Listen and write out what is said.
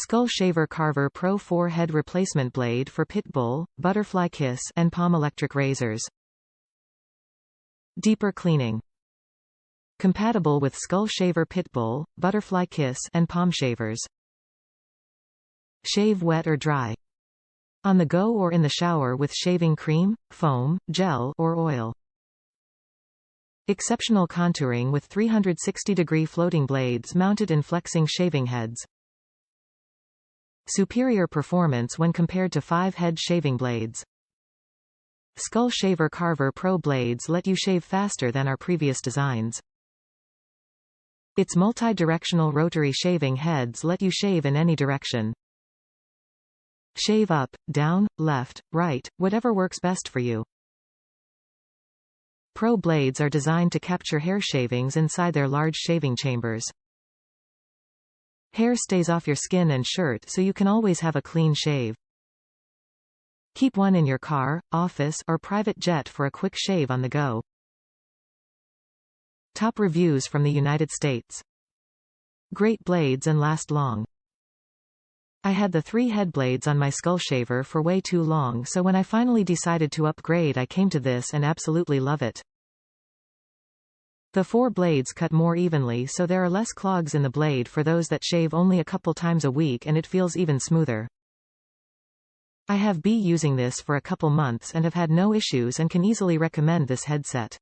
Skull Shaver Carver PRO 4 head replacement blade for Pitbull, Butterfly Kiss and Palm electric razors. Deeper cleaning. Compatible with Skull Shaver Pitbull, Butterfly Kiss and Palm shavers. Shave wet or dry. On the go or in the shower with shaving cream, foam, gel or oil. Exceptional contouring with 360-degree floating blades mounted in flexing shaving heads. Superior performance when compared to 5-head shaving blades. Skull Shaver Carver PRO blades let you shave faster than our previous designs. Its multi-directional rotary shaving heads let you shave in any direction. Shave up, down, left, right, whatever works best for you. PRO blades are designed to capture hair shavings inside their large shaving chambers. Hair stays off your skin and shirt so you can always have a clean shave. Keep one in your car, office, or private jet for a quick shave on the go. Top reviews from the United States. Great blades and last long. I had the 3 head blades on my skull shaver for way too long, so when I finally decided to upgrade I came to this and absolutely love it. The 4 blades cut more evenly so there are less clogs in the blade for those that shave only a couple times a week, and it feels even smoother. I have been using this for a couple months and have had no issues and can easily recommend this headset.